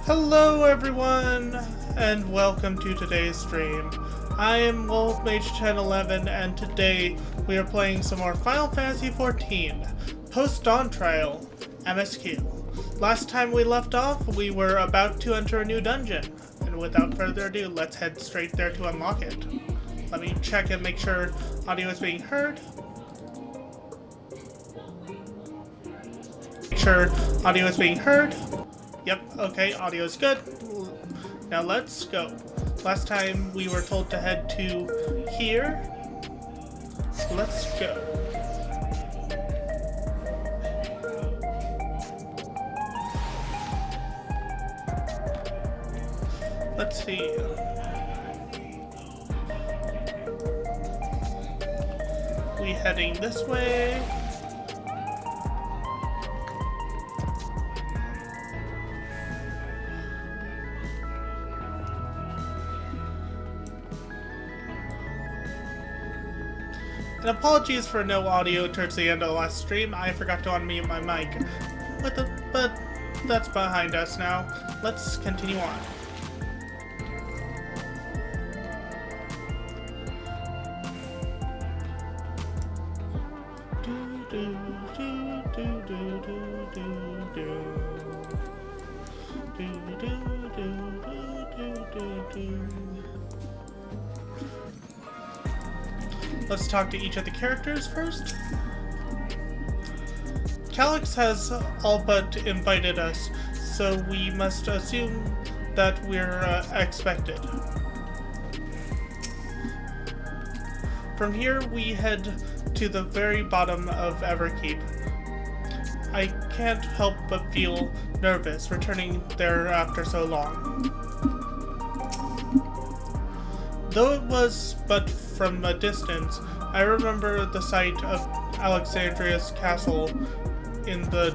Hello everyone, and welcome to today's stream. I am Mage 1011, and today we are playing some more Final Fantasy XIV, post Dawntrail, MSQ. Last time we left off, we were about to enter a new dungeon, and without further ado, let's head straight there to unlock it. Let me check and make sure audio is being heard. Make sure audio is being heard. Yep, okay, audio is good. Now let's go. Last time we were told to head to here. So let's go. Let's see. We heading this way. And apologies for no audio towards the end of the last stream. I forgot to unmute my mic. But that's behind us now. Let's continue on. Let's talk to each of the characters first. Calyx has all but invited us, so we must assume that we're expected. From here, we head to the very bottom of Everkeep. I can't help but feel nervous returning there after so long. Though it was but from a distance, I remember the sight of Alexandria's castle in the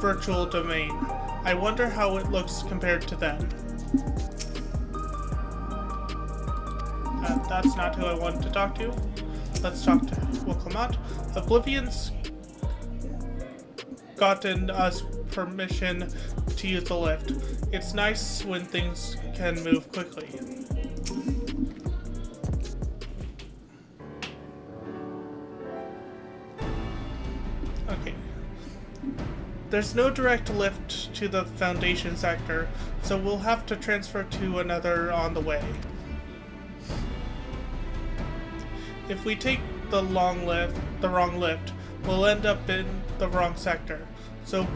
virtual domain. I wonder how it looks compared to them. That's not who I wanted to talk to. Let's talk to Wilclamot. Oblivion's gotten us permission to use the lift. It's nice when things can move quickly. Okay. There's no direct lift to the Foundation sector, so we'll have to transfer to another on the way. If we take the wrong lift, we'll end up in the wrong sector. So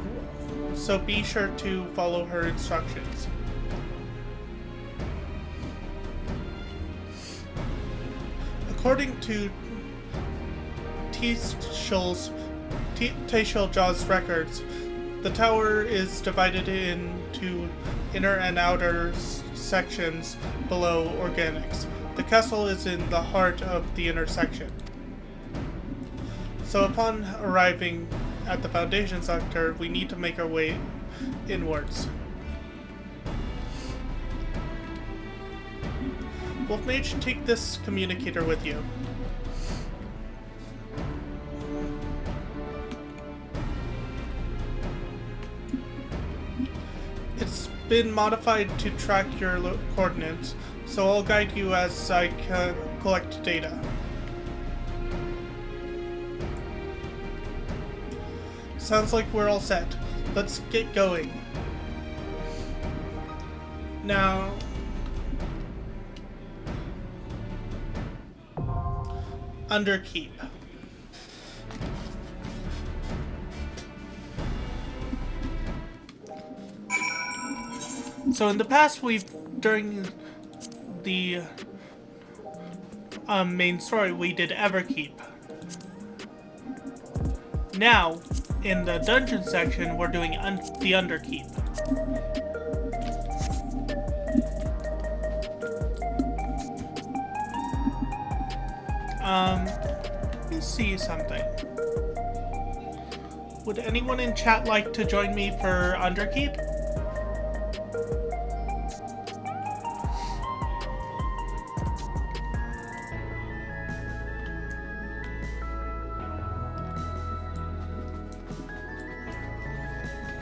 be sure to follow her instructions. According to Taishiljaw's records, the tower is divided into inner and outer sections below organics. The castle is in the heart of the intersection. So upon arriving at the Foundation sector, we need to make our way inwards. Wolfmage, take this communicator with you. It's been modified to track your coordinates, so I'll guide you as I collect data. Sounds like we're all set. Let's get going. Now, Underkeep. So in the past, during the main story, we did Everkeep. Now, in the dungeon section, we're doing the Underkeep. Let me see something. Would anyone in chat like to join me for Underkeep?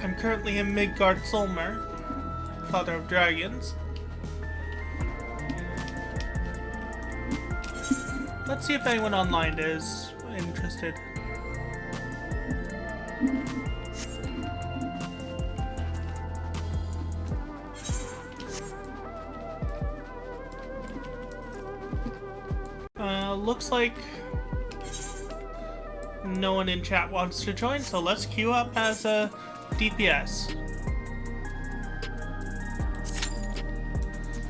I'm currently in Midgard Solmer, Father of Dragons. Let's see if anyone online is interested. Looks like no one in chat wants to join, so let's queue up as a DPS.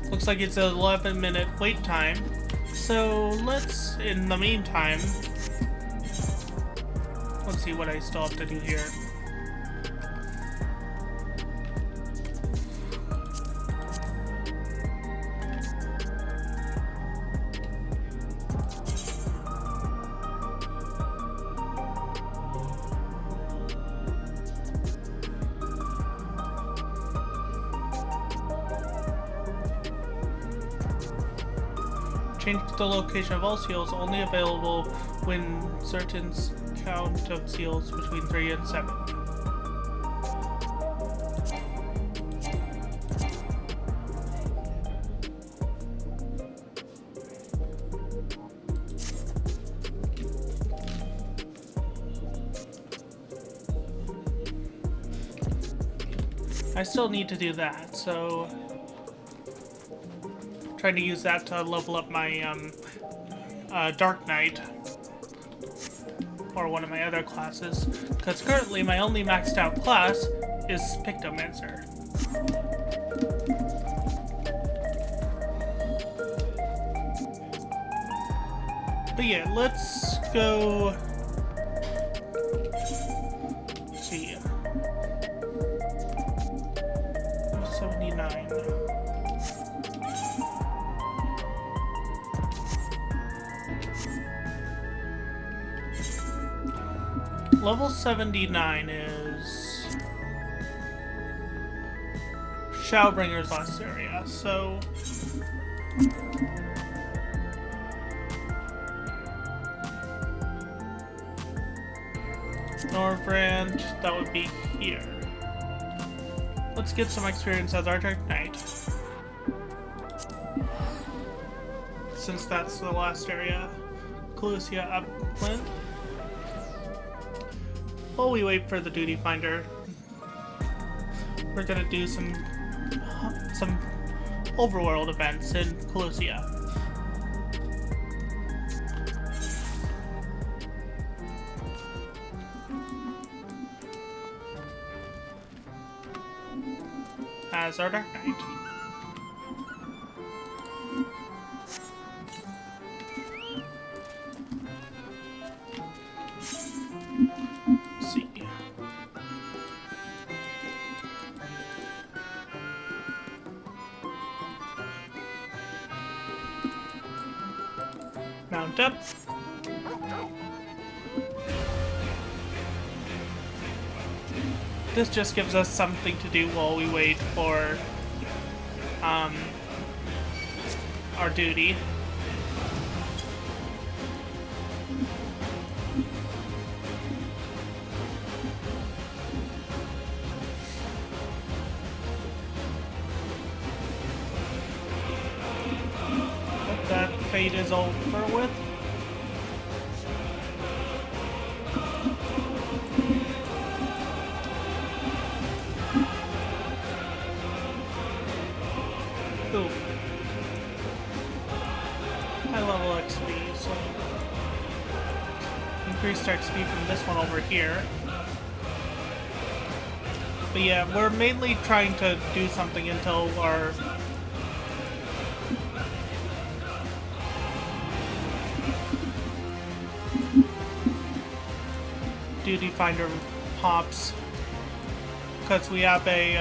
Looks like it's an 11-minute wait time, so let's, in the meantime, let's see what I still have to do here. Change the location of all seals, only available when certain count of seals between 3 and 7. I still need to do that, so trying to use that to level up my Dark Knight, or one of my other classes, because currently my only maxed out class is Pictomancer. But yeah, let's go. Let's see. 79. Level 79 is Shadowbringer's last area, so Northrend, that would be here. Let's get some experience as our Dark Knight, since that's the last area. Clusia Upland. While we wait for the duty finder, we're gonna do some overworld events in Clusia. As our Dark Knight. Mount up. This just gives us something to do while we wait for our duty. That fate is over with. Ooh. High level XP, so increased XP from this one over here. But yeah, we're mainly trying to do something until our duty finder pops, because we have a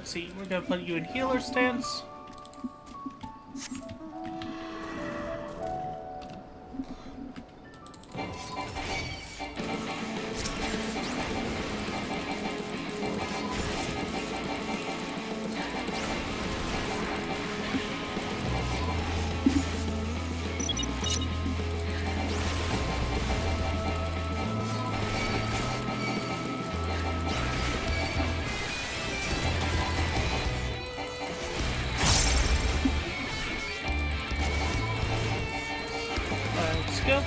let's see, we're gonna put you in healer stance. Let's go.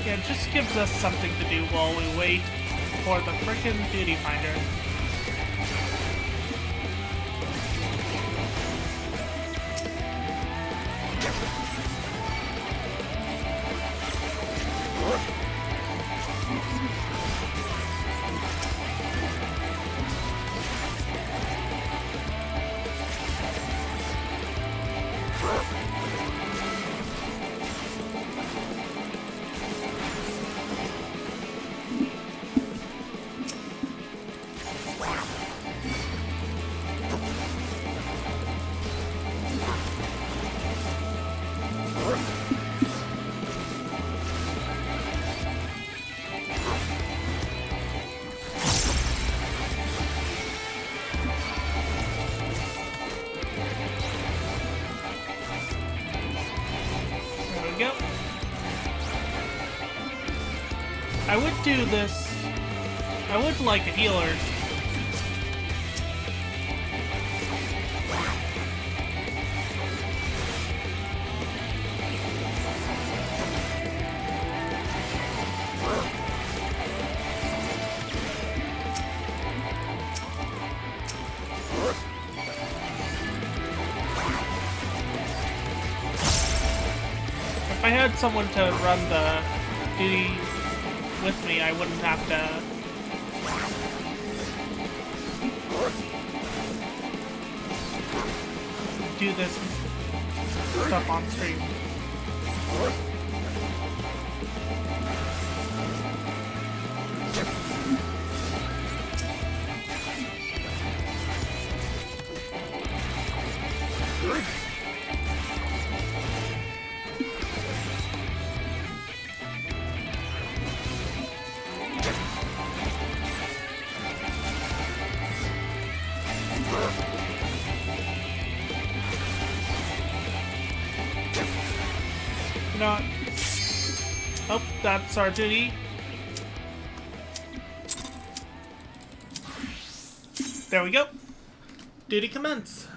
Yeah, it just gives us something to do while we wait for the frickin' duty finder. I would do this. I would like a healer. If I had someone to run the duty with me, I wouldn't have to do this stuff on stream. Oh, that's our duty. There we go. Duty commence.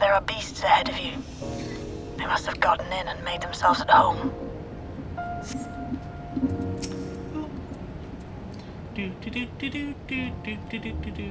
There are beasts ahead of you. They must have gotten in and made themselves at home. Do do do do do do do do do do do.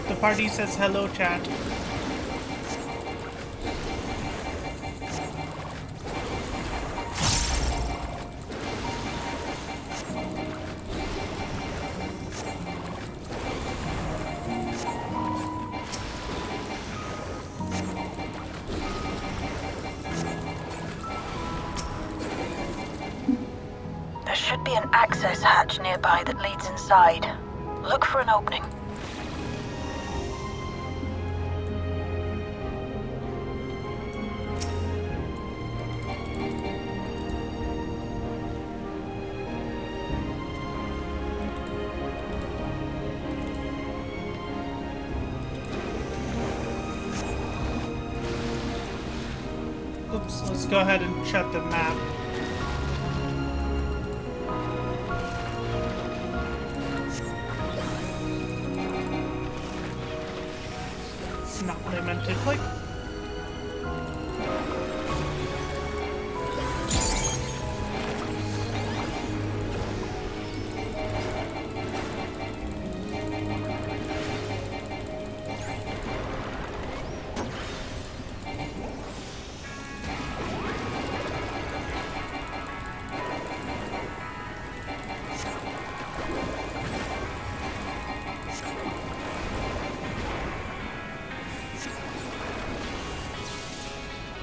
The party says hello, chat. There should be an access hatch nearby that leads inside. Look for an opening. Oops, let's go ahead and check the map. It's not what I meant to click.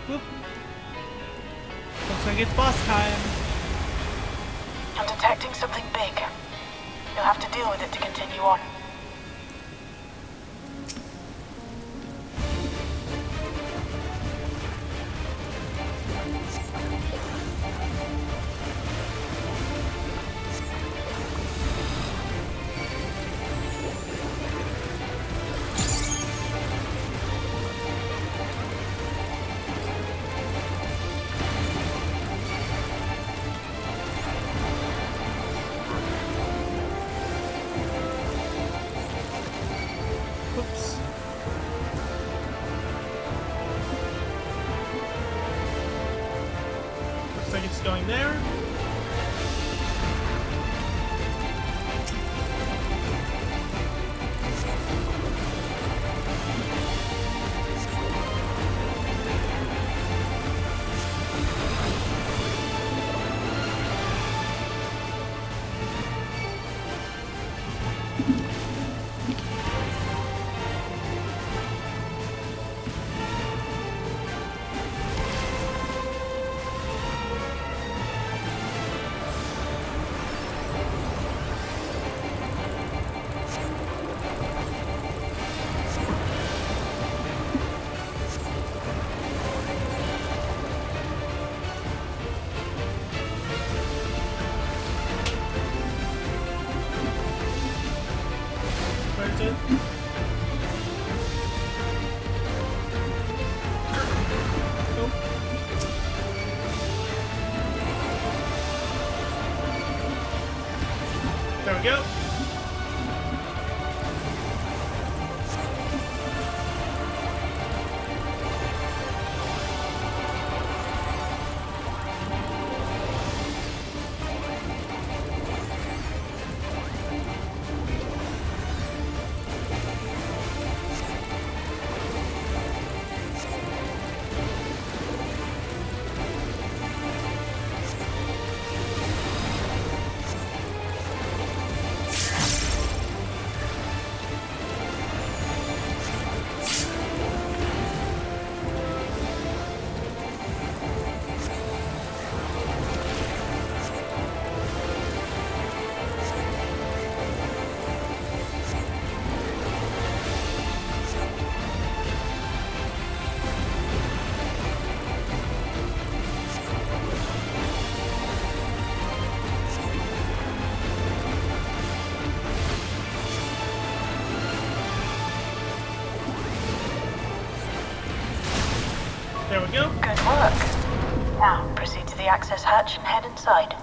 Whoop. Looks like it's boss time. I'm detecting something big. You'll have to deal with it to continue on. Oops. Looks like it's going there. Where is it? Nope. There we go. There we go. Good work. Now, proceed to the access hatch and head inside.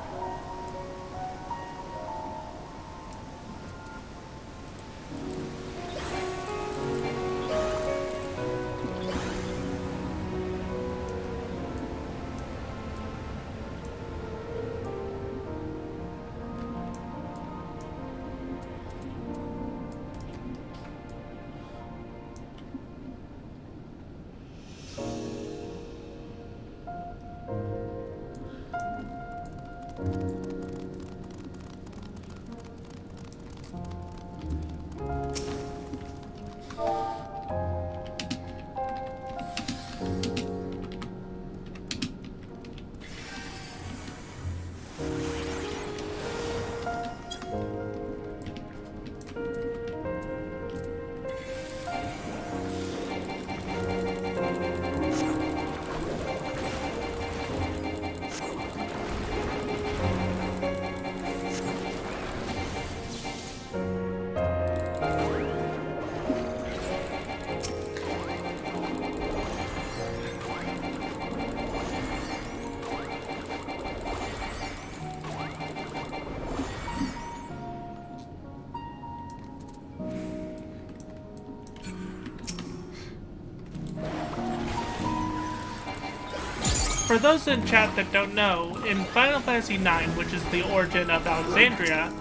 For those in chat that don't know, in Final Fantasy IX, which is the origin of Alexandria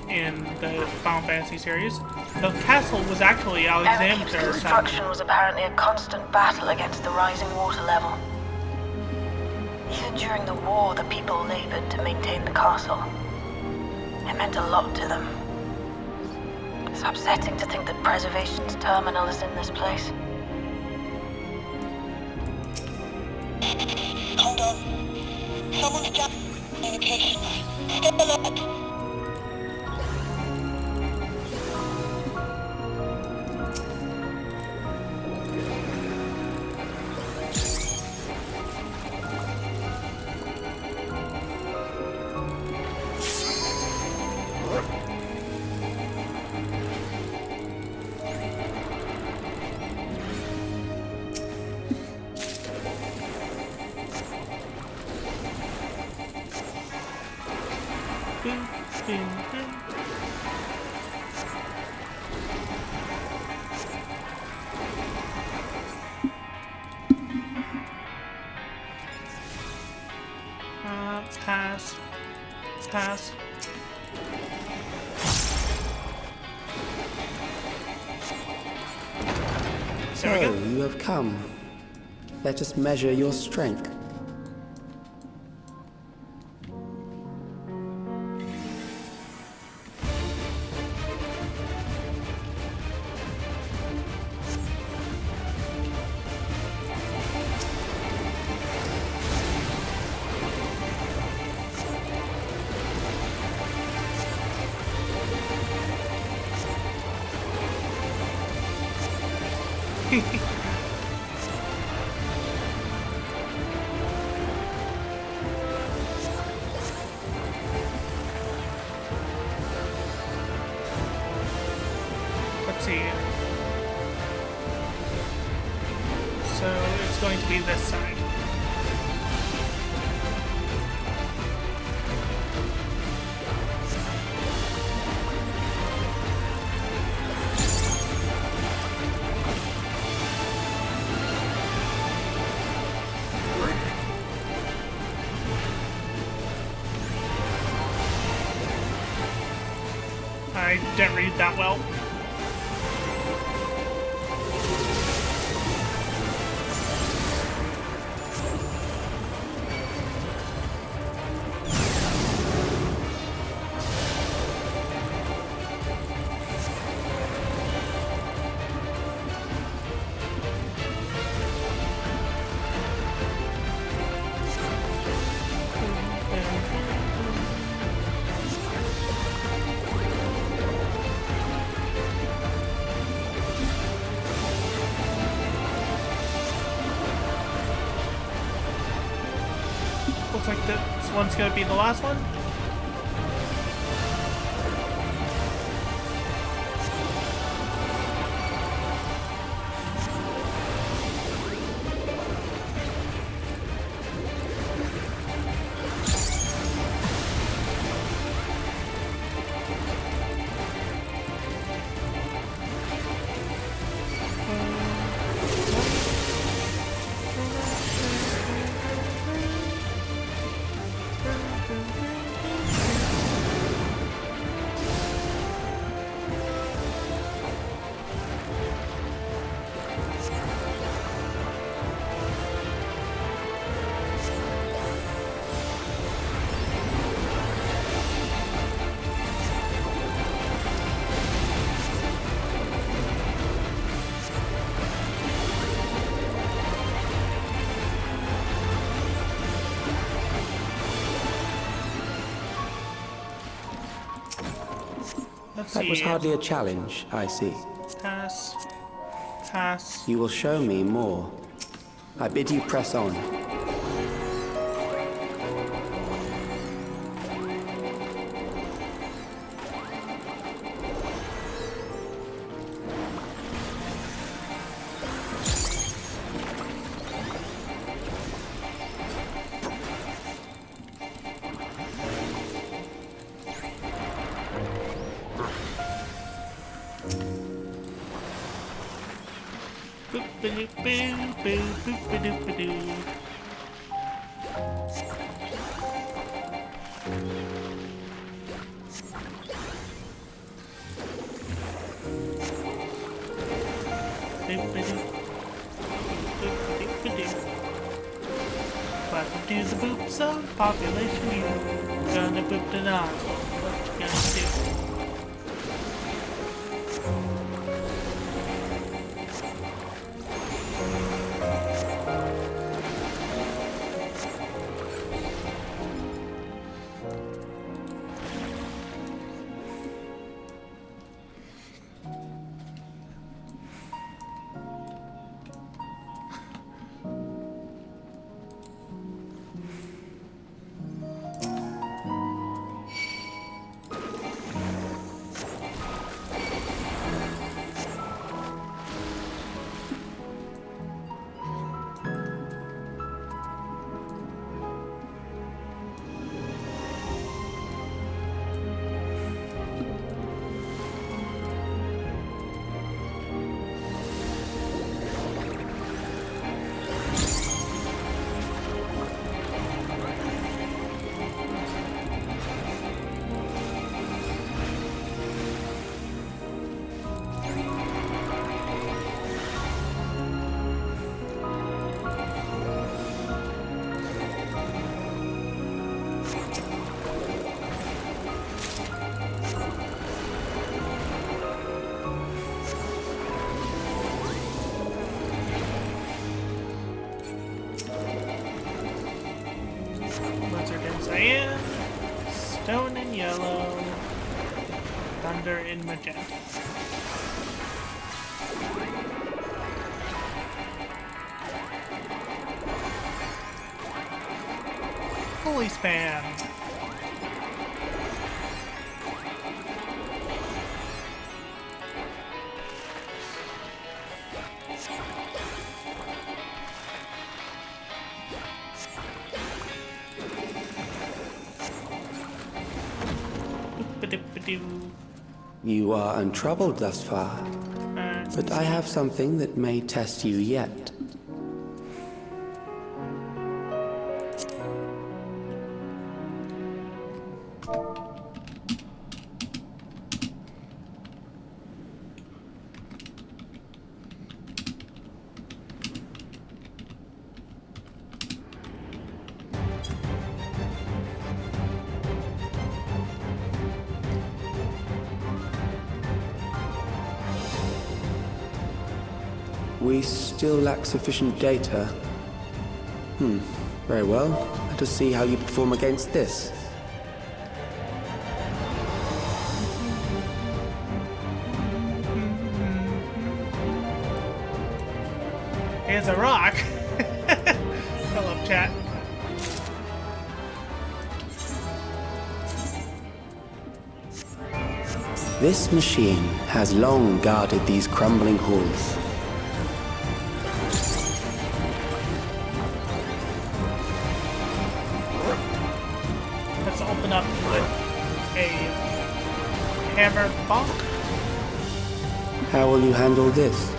in the Final Fantasy series, the castle was actually Ffxiv's Alexandria's construction was apparently a constant battle against the rising water level. Even during the war, the people labored to maintain the castle. It meant a lot to them. It's upsetting to think that Preservation's terminal is in this place. Hold on. Someone's jammed communication. Stay alert. Pass. Pass. So you have come. Let us measure your strength. Let's see. So it's going to be this side. I didn't read that well. Looks like this one's gonna be the last one. That was hardly a challenge, I see. Pass. Pass. You will show me more. I bid you press on. Welcome to the boop zone, population you. Gonna boop the nozzle. What you gonna do? Cyan, stone in yellow, thunder in magenta. Holy spam! You are untroubled thus far, but I have something that may test you yet. We still lack sufficient data. Very well. Let us see how you perform against this. Here's a rock. I love chat. This machine has long guarded these crumbling halls. Let's open up with a hammer bonk. How will you handle this?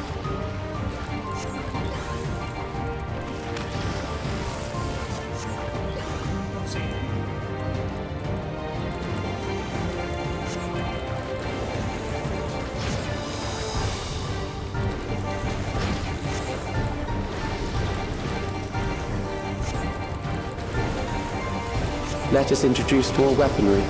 Let's see. Let us introduce more weaponry.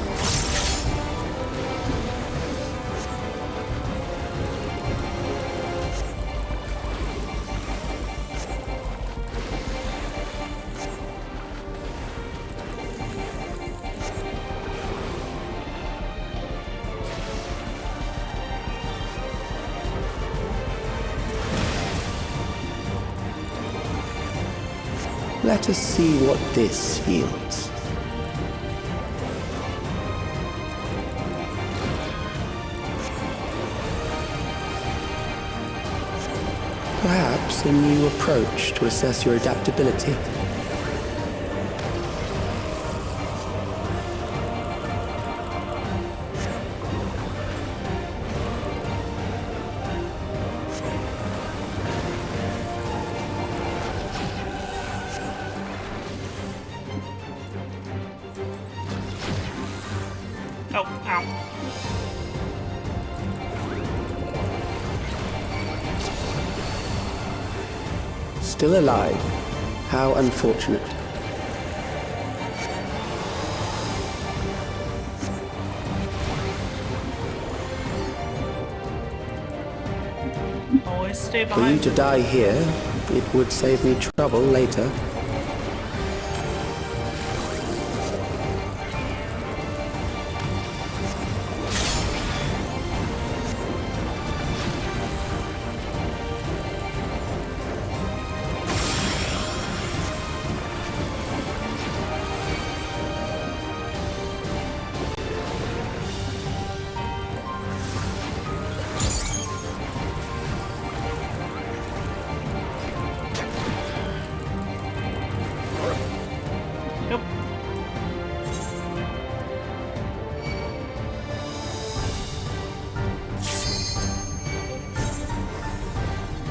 Let us see what this yields. Perhaps a new approach to assess your adaptability. Oh, ow. still alive. How unfortunate. Always stay For you behind. to die here, it would save me trouble later. Yep.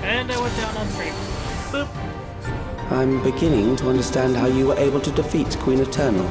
And I went down on 3. Boop. I'm beginning to understand how you were able to defeat Queen Eternal.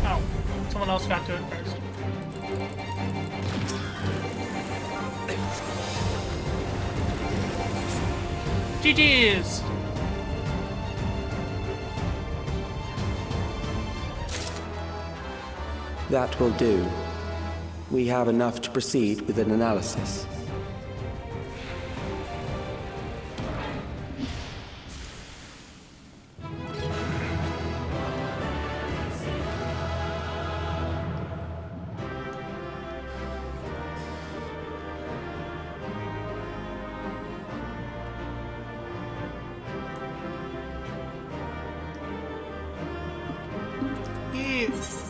Oh, someone else got to it first. GG's! That will do. We have enough to proceed with an analysis. Yes.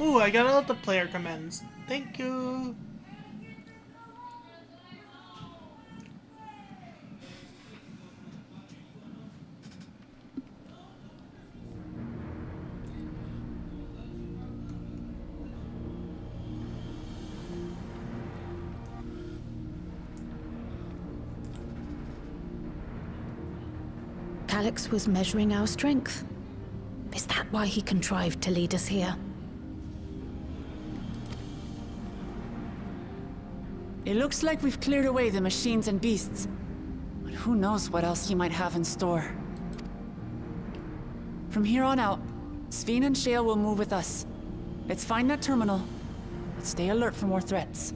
Ooh, I got all the player commends. Thank you. Calyx was measuring our strength. Is that why he contrived to lead us here? It looks like we've cleared away the machines and beasts. But who knows what else he might have in store. From here on out, Ffxiv and Shale will move with us. Let's find that terminal, but stay alert for more threats.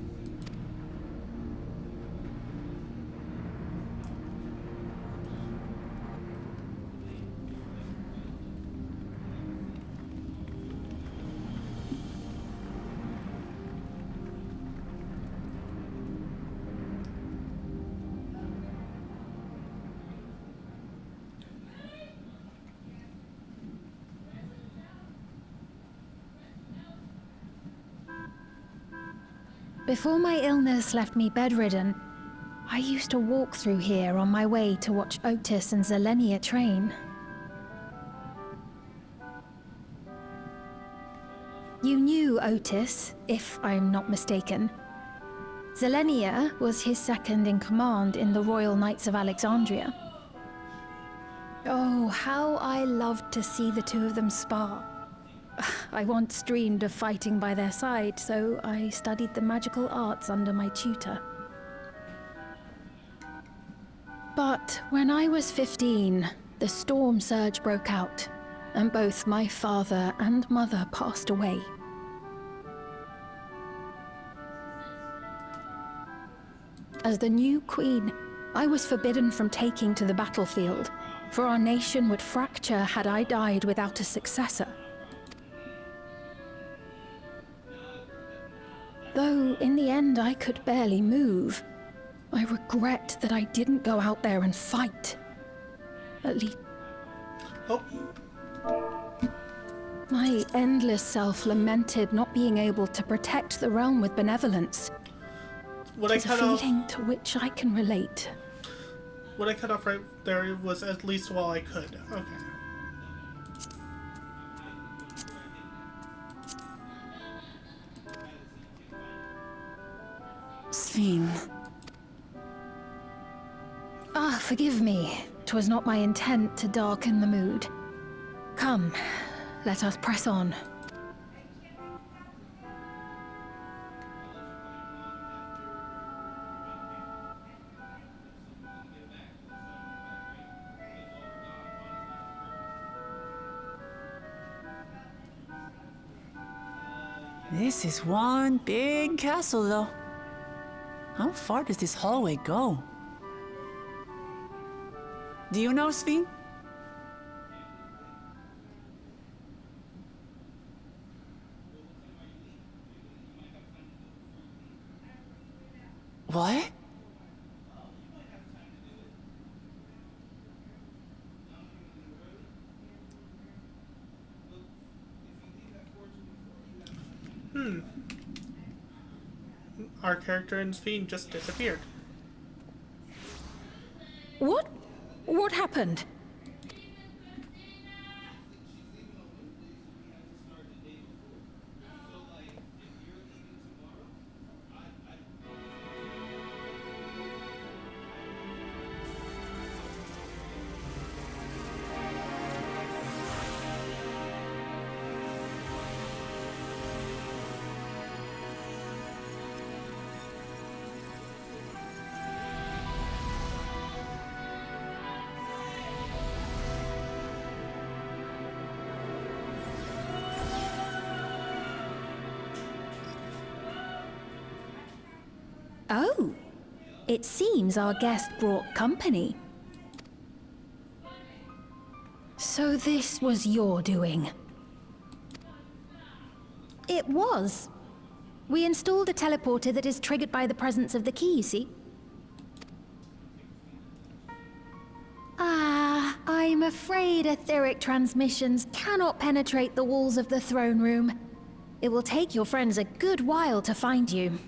Before my illness left me bedridden, I used to walk through here on my way to watch Otis and Zelenia train. You knew Otis, if I'm not mistaken. Zelenia was his second in command in the Royal Knights of Alexandria. Oh, how I loved to see the two of them spar. I once dreamed of fighting by their side, so I studied the magical arts under my tutor. But when I was 15, the storm surge broke out, and both my father and mother passed away. As the new queen, I was forbidden from taking to the battlefield, for our nation would fracture had I died without a successor. Though in the end I could barely move, I regret that I didn't go out there and fight. At least... Oh. My endless self lamented not being able to protect the realm with benevolence. What I cut off... feeling to which I can relate. What I cut off right there was at least while I could. Okay. Sphene. Ah, forgive me. 'Twas not my intent to darken the mood. Come, let us press on. This is one big castle, though. How far does this hallway go? Do you know, Sphene? What? Our character in Ffxiv just disappeared. What? What happened? Oh, it seems our guest brought company. So this was your doing? It was. We installed a teleporter that is triggered by the presence of the key, you see? Ah, I'm afraid etheric transmissions cannot penetrate the walls of the throne room. It will take your friends a good while to find you.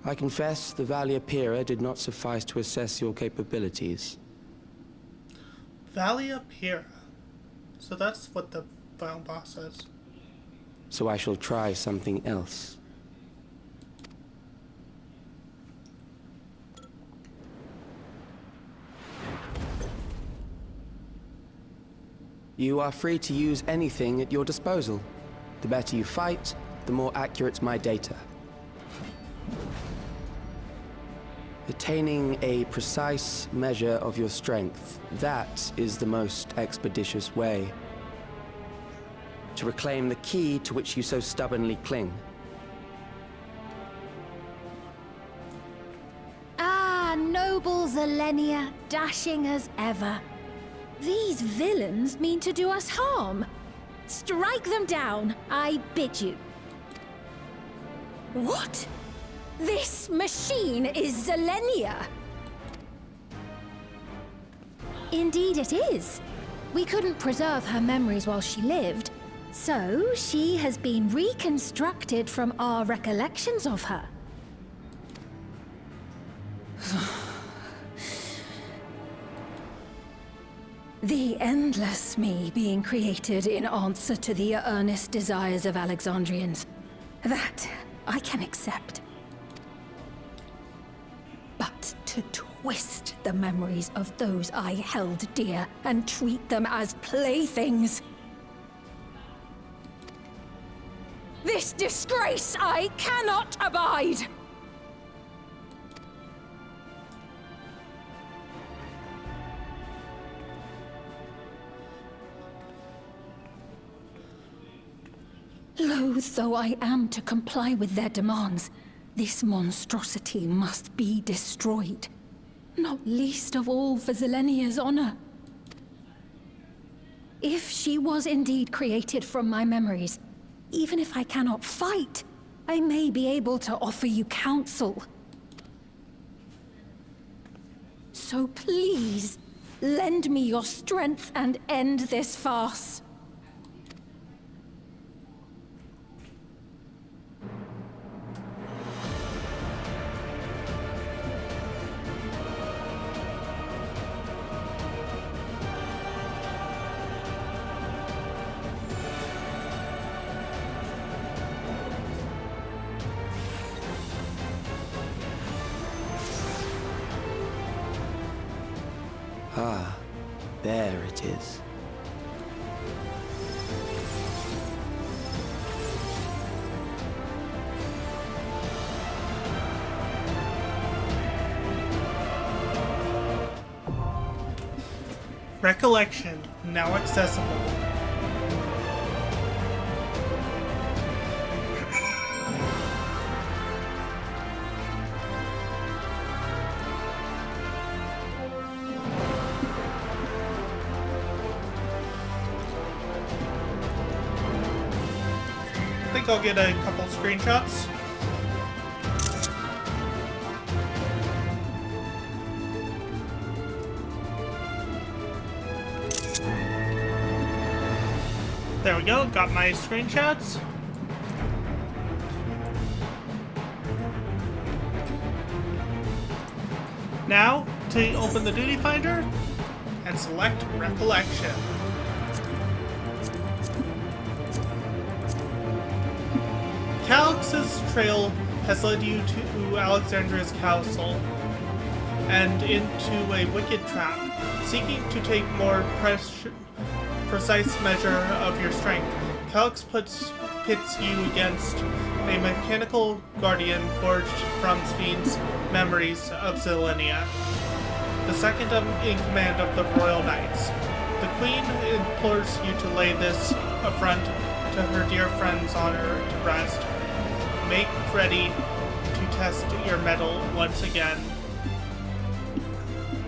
I confess the Valia Pira did not suffice to assess your capabilities. Valia Pira. So that's what the final boss says. So I shall try something else. You are free to use anything at your disposal. The better you fight, the more accurate my data. Attaining a precise measure of your strength, that is the most expeditious way to reclaim the key to which you so stubbornly cling. Ah, noble Zilenia, dashing as ever. These villains mean to do us harm. Strike them down, I bid you. What? This machine is Zilenia! Indeed it is. We couldn't preserve her memories while she lived, so she has been reconstructed from our recollections of her. The endless me being created in answer to the earnest desires of Alexandrians. That I can accept. But to twist the memories of those I held dear and treat them as playthings. This disgrace I cannot abide! Loath though I am to comply with their demands, this monstrosity must be destroyed. Not least of all for Zelenia's honor. If she was indeed created from my memories, even if I cannot fight, I may be able to offer you counsel. So please, lend me your strength and end this farce. Ah, there it is. Recollection, now accessible. I think I'll get a couple screenshots. There we go, got my screenshots. Now, to open the duty finder and select Recollection. Calix's trail has led you to Alexandria's castle and into a wicked trap, seeking to take more precise measure of your strength. Calix pits you against a mechanical guardian forged from Ffxiv's memories of Zelenia, the second in command of the Royal Knights. The Queen implores you to lay this affront to her dear friend's honor to rest. Make ready to test your mettle once again.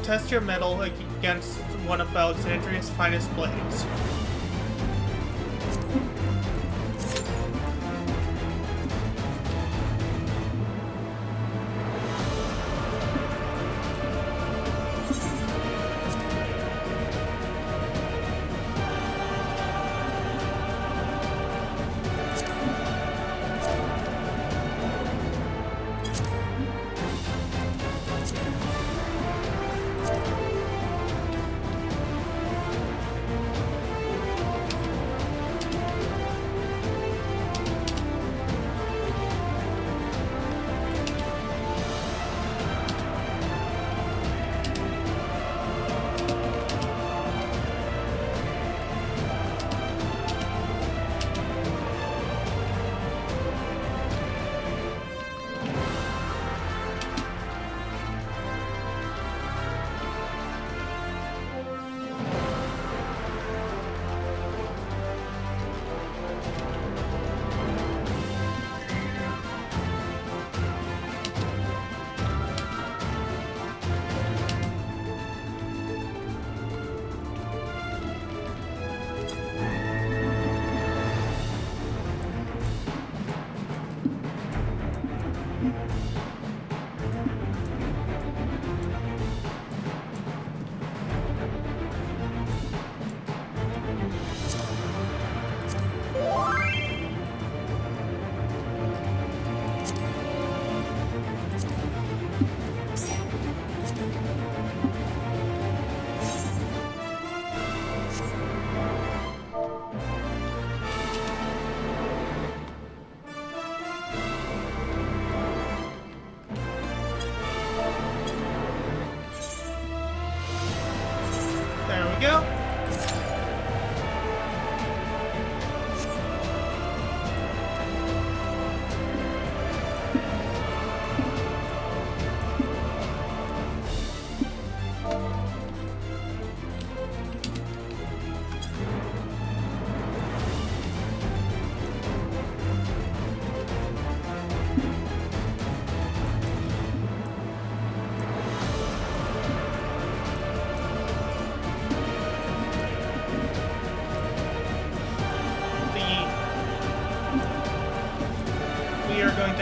Test your mettle against one of Alexandria's finest blades.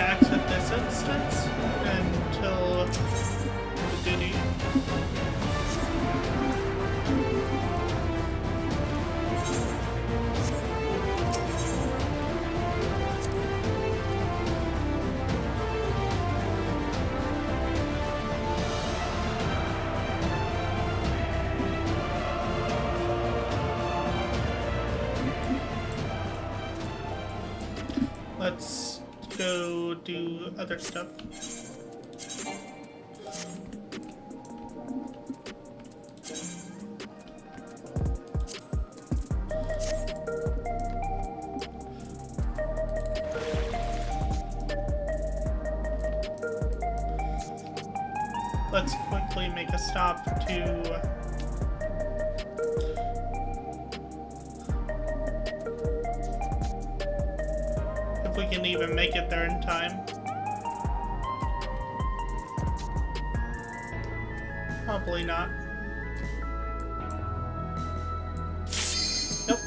to exit this instance until the duty. Let's go do other stuff. Let's quickly make a stop to if we can even make it there in time. Probably not. Nope.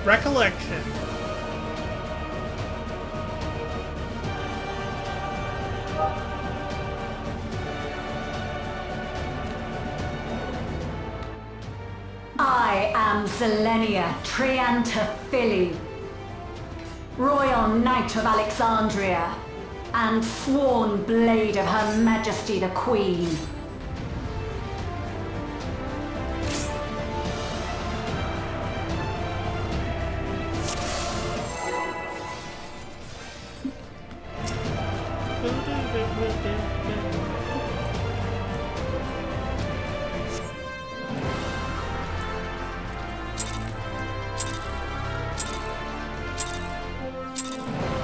Recollection. I am Zelenia Triantafili, Royal Knight of Alexandria, and sworn blade of Her Majesty the Queen.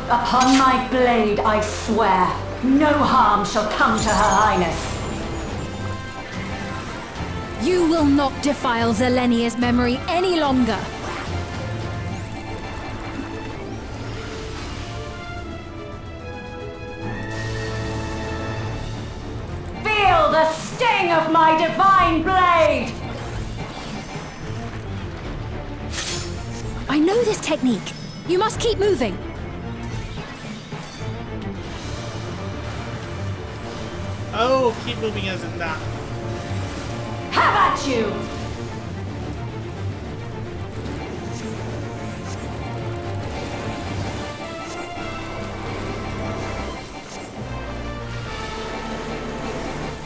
Upon my blade, I swear, no harm shall come to Her Highness. You will not defile Zelenia's memory any longer. Feel the sting of my divine blade! I know this technique. You must keep moving. Oh, keep moving as in that. Have at you!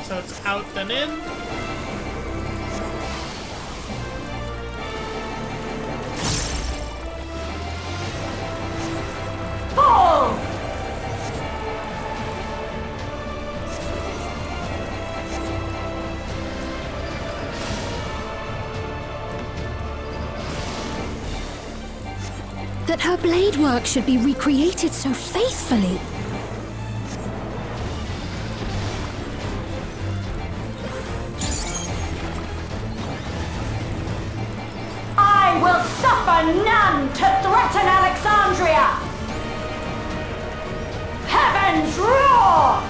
So it's out then in. Fall! That her blade work should be recreated so faithfully. I will suffer none to threaten Alexandria! Heavens roar!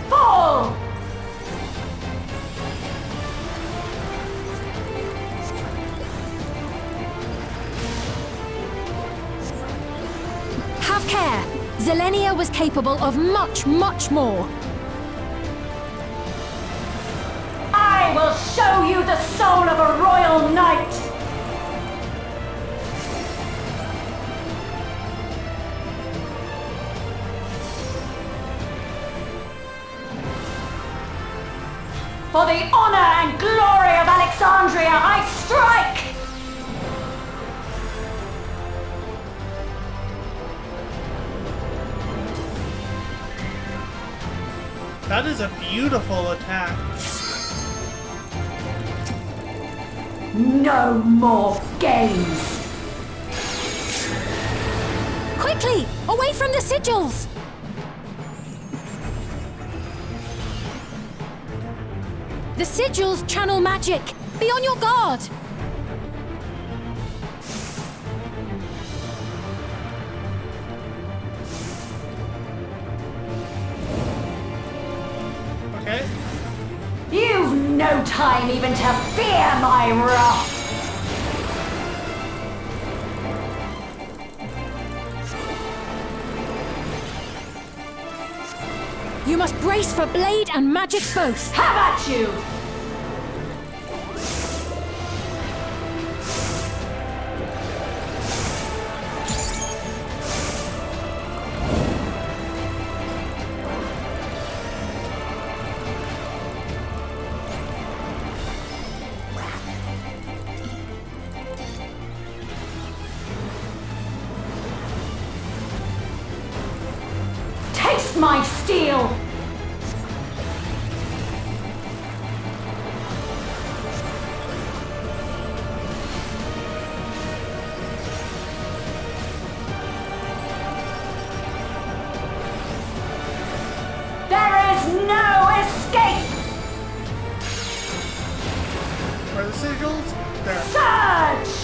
Fall! Have care! Zelenia was capable of much, much more. I will show you the soul of a royal knight! For the honor and glory of Alexandria, I strike! That is a beautiful attack. No more games! Quickly! Away from the sigils! The sigils channel magic! Be on your guard! Okay. You've no time even to fear my wrath! You must brace for blade and magic both! Have at you! Taste my steel! There is no escape! Where are the sigils? There. Surge!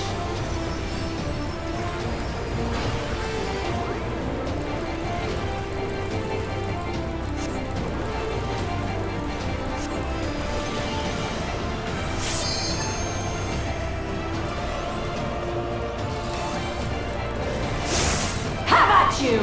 Have at you!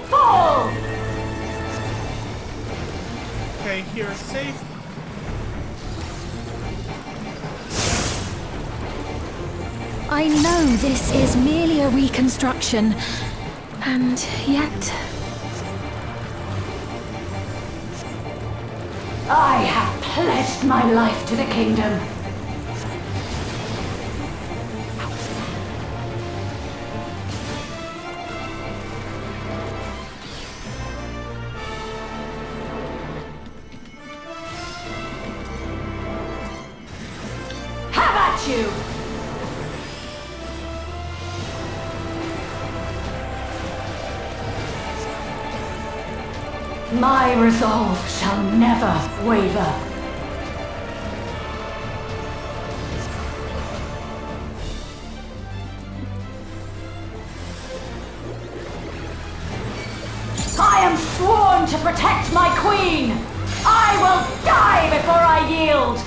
Fall! Okay, here is safe. I know this is merely a reconstruction, and yet... I have pledged my life to the kingdom. Have at you! My resolve shall never waver. I am sworn to protect my queen! I will die before I yield!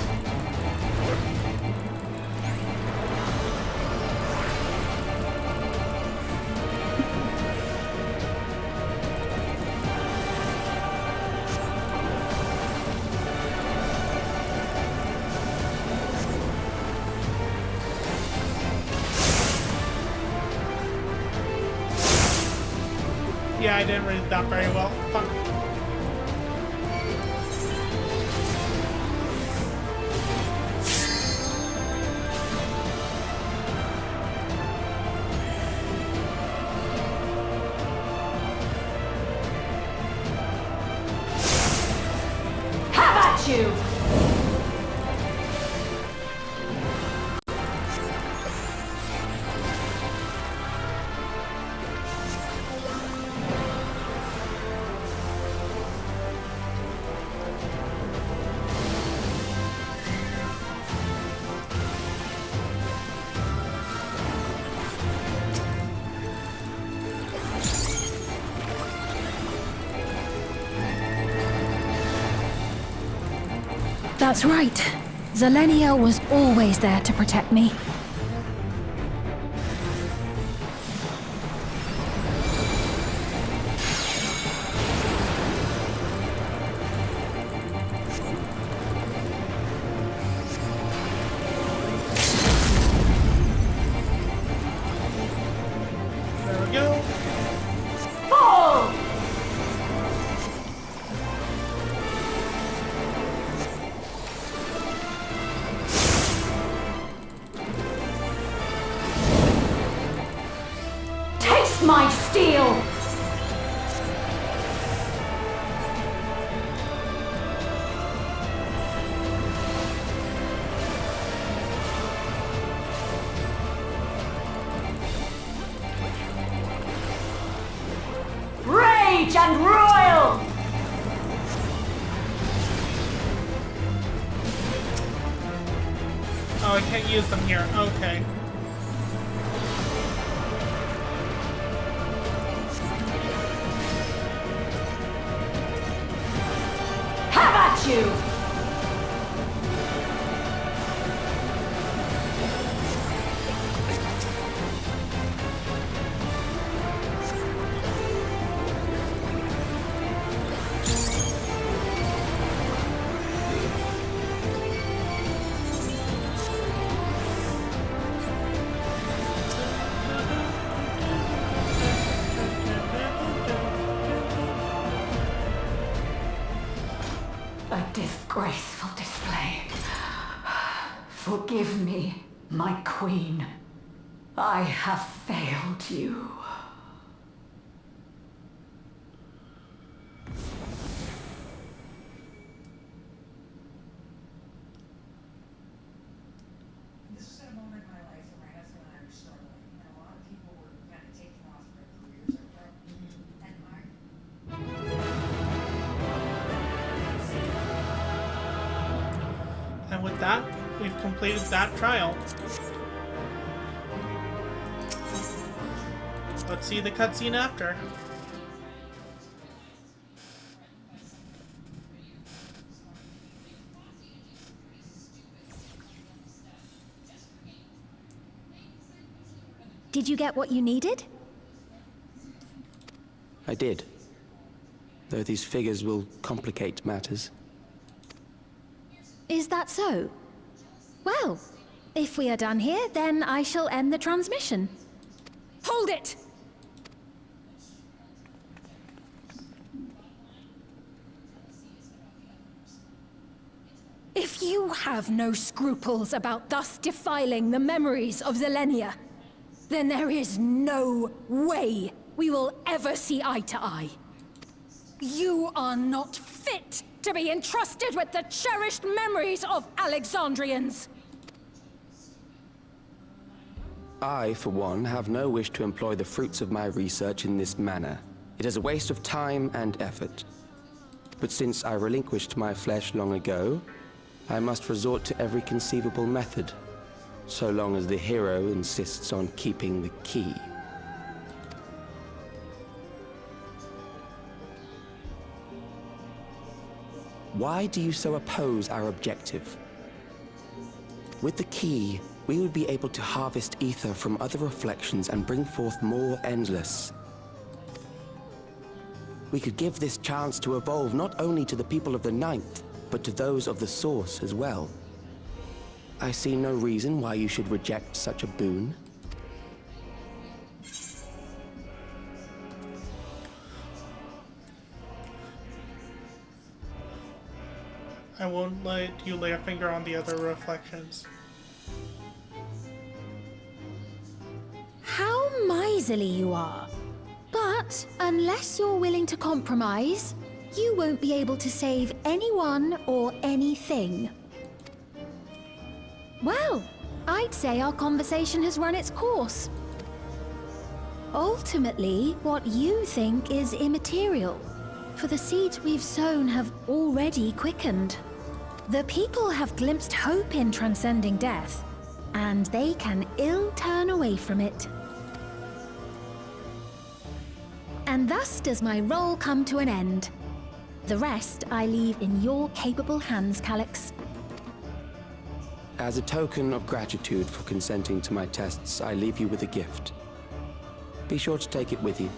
Yeah, I didn't read that very well. Fuck. Have at you! That's right. Zelenia was always there to protect me. There we go. Fall! Mage and Royal! Oh, I can't use them here. Okay. Have at you! A disgraceful display. Forgive me, my queen. I have failed you. This is a moment in my life where my husband and I were struggling, and a lot of people were kind of taking off their careers over it. And And with that, we've completed that trial. Let's see the cutscene after. Did you get what you needed? I did. Though these figures will complicate matters. Is that so? Well, if we are done here, then I shall end the transmission. Hold it! If you have no scruples about thus defiling the memories of Zilenia, then there is no way we will ever see eye to eye. You are not fit to be entrusted with the cherished memories of Alexandrians. I, for one, have no wish to employ the fruits of my research in this manner. It is a waste of time and effort. But since I relinquished my flesh long ago, I must resort to every conceivable method, so long as the hero insists on keeping the key. Why do you so oppose our objective? With the key, we would be able to harvest ether from other reflections and bring forth more endless. We could give this chance to evolve not only to the people of the Ninth, but to those of the Source as well. I see no reason why you should reject such a boon. I won't let you lay a finger on the other reflections. How miserly you are. But unless you're willing to compromise, you won't be able to save anyone or anything. Well, I'd say our conversation has run its course. Ultimately, what you think is immaterial, for the seeds we've sown have already quickened. The people have glimpsed hope in transcending death, and they can ill turn away from it. And thus does my role come to an end. The rest I leave in your capable hands, Calyx. As a token of gratitude for consenting to my tests, I leave you with a gift. Be sure to take it with you.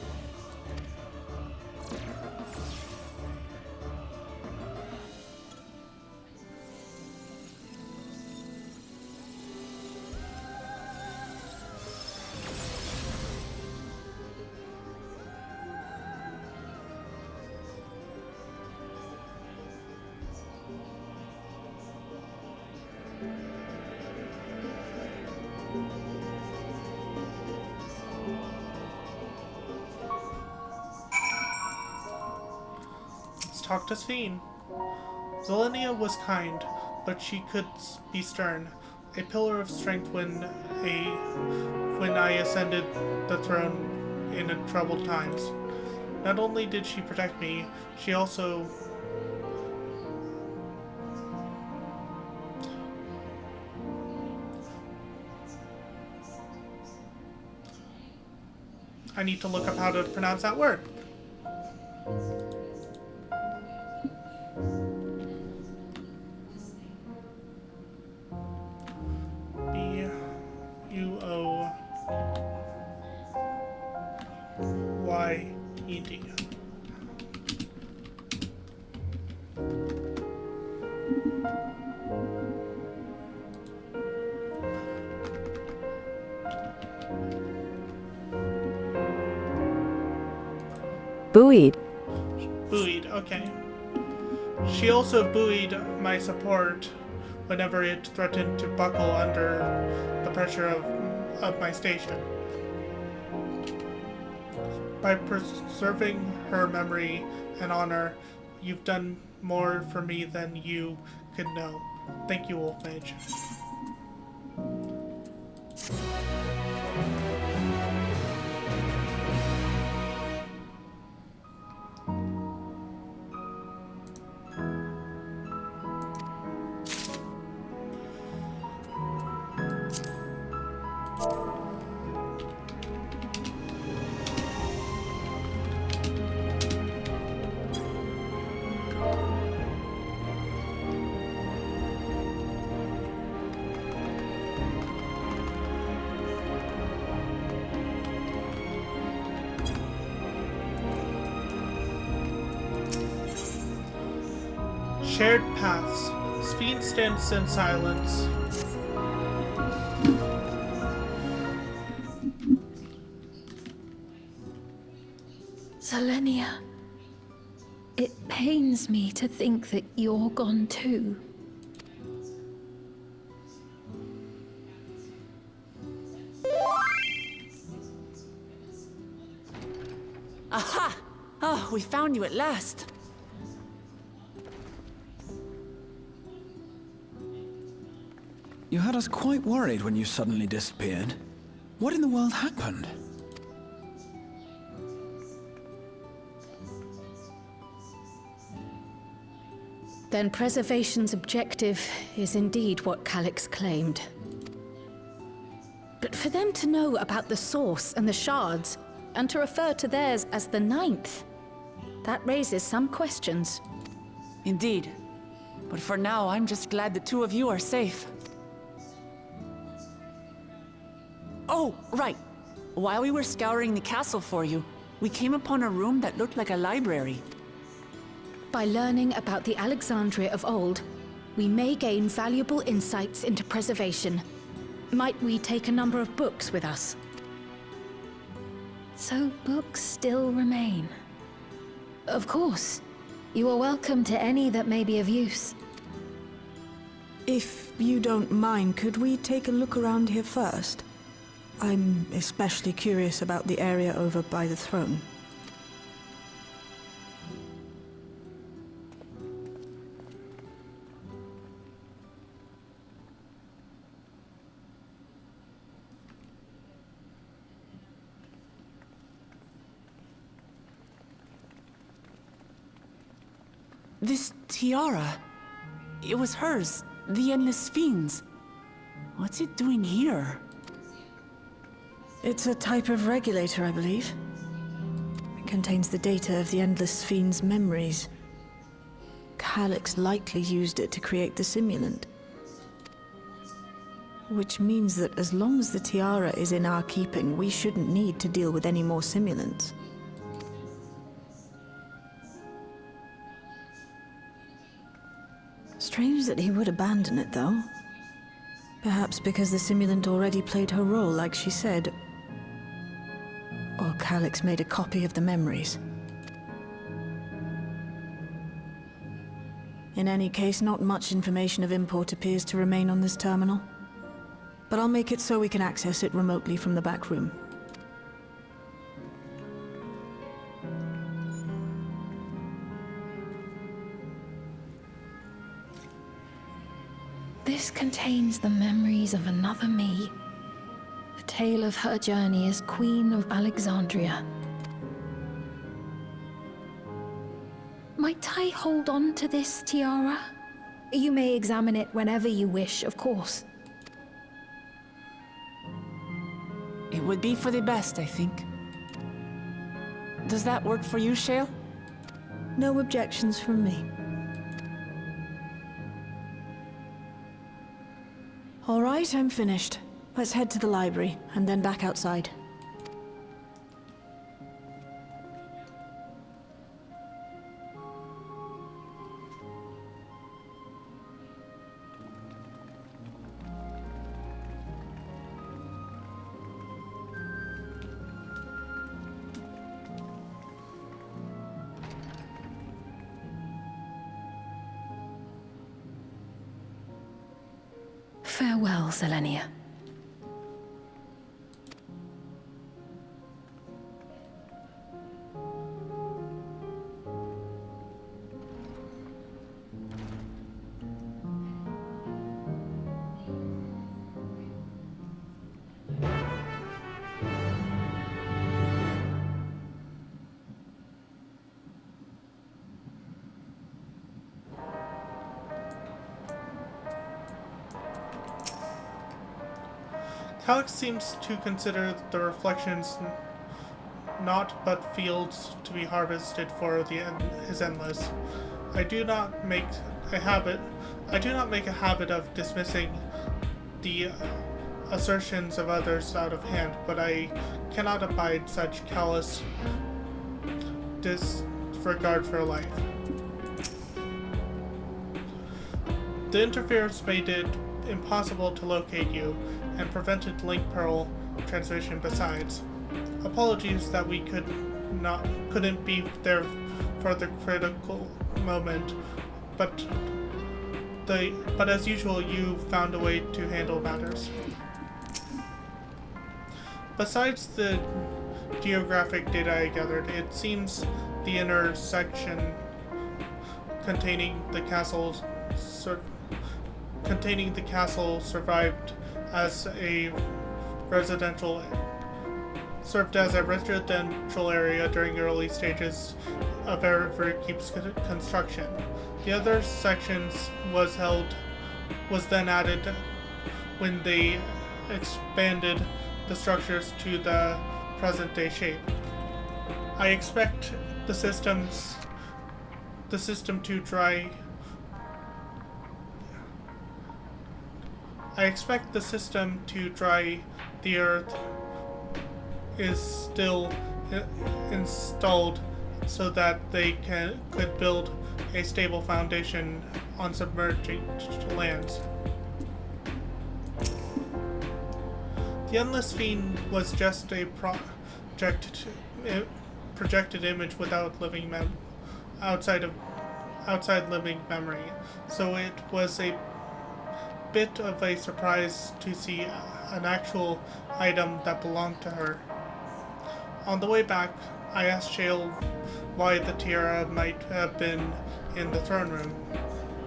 Talk to Ffxiv. Zilenia was kind, but she could be stern. A pillar of strength when I ascended the throne in troubled times. Not only did she protect me, she also... I need to look up how to pronounce that word. B-U-O-Y-E-D. Buoyed. Buoyed, okay. She also buoyed my support whenever it threatened to buckle under the pressure of my station. By preserving her memory and honor, you've done more for me than you could know. Thank you, Wolf Mage. Shared paths. Ffxiv stands in silence. Selenia, it pains me to think that you're gone too. Aha! Oh, we found you at last. You had us quite worried when you suddenly disappeared. What in the world happened? Then preservation's objective is indeed what Calix claimed. But for them to know about the source and the shards, and to refer to theirs as the ninth, that raises some questions. Indeed. But for now, I'm just glad the two of you are safe. Oh, right. While we were scouring the castle for you, we came upon a room that looked like a library. By learning about the Alexandria of old, we may gain valuable insights into preservation. Might we take a number of books with us? So books still remain. Of course. You are welcome to any that may be of use. If you don't mind, could we take a look around here first? I'm especially curious about the area over by the throne. This tiara, it was hers, the Endless Fiend's. What's it doing here? It's a type of regulator, I believe. It contains the data of the Endless Fiend's memories. Calix likely used it to create the simulant. Which means that as long as the tiara is in our keeping, we shouldn't need to deal with any more simulants. Strange that he would abandon it, though. Perhaps because the simulant already played her role, like she said. Or Calix made a copy of the memories. In any case, not much information of import appears to remain on this terminal. But I'll make it so we can access it remotely from the back room. This contains the memories of another me. A tale of her journey as Queen of Alexandria. Might I hold on to this tiara? You may examine it whenever you wish, of course. It would be for the best, I think. Does that work for you, Shale? No objections from me. All right, I'm finished. Let's head to the library, and then back outside. Farewell, Selenia. Calix seems to consider the reflections not but fields to be harvested for his endless. I do not make a habit of dismissing the assertions of others out of hand, but I cannot abide such callous disregard for life. The interference made it impossible to locate you, and prevented link pearl transmission besides. Apologies that we couldn't be there for the critical moment, but as usual you found a way to handle matters. Besides the geographic data I gathered, it seems the inner section containing the castle survived as a residential area during early stages of Everkeep's construction. The other sections was then added when they expanded the structures to the present-day shape. I expect the system to dry the earth is still installed so that they could build a stable foundation on submerged lands. The Endless Fiend was just a projected image without outside living memory, so it was a bit of a surprise to see an actual item that belonged to her. On the way back, I asked Shale why the tiara might have been in the throne room.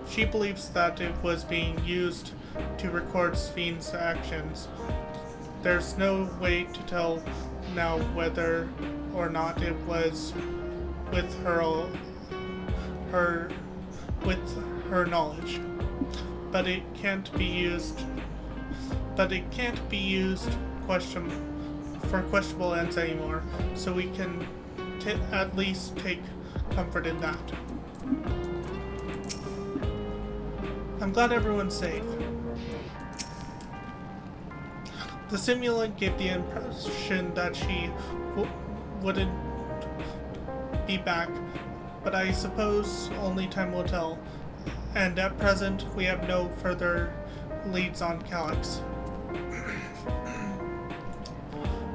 She believes that it was being used to record Ffxiv's actions. There's no way to tell now whether or not it was with her knowledge. But it can't be used for questionable ends anymore, so we can at least take comfort in that. I'm glad everyone's safe. The simulant gave the impression that she wouldn't be back, but I suppose only time will tell. And at present, we have no further leads on Calix.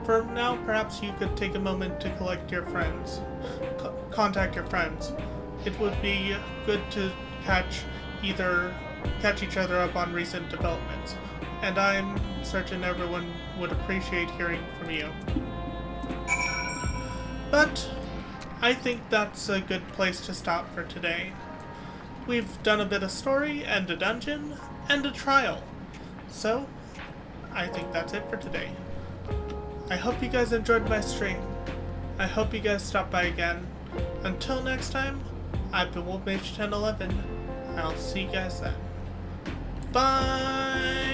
For now, perhaps you could take a moment to contact your friends. It would be good to catch each other up on recent developments, and I'm certain everyone would appreciate hearing from you. But I think that's a good place to stop for today. We've done a bit of story, and a dungeon, and a trial. So, I think that's it for today. I hope you guys enjoyed my stream. I hope you guys stop by again. Until next time, I've been Wolf Mage 1011. I'll see you guys then. Bye!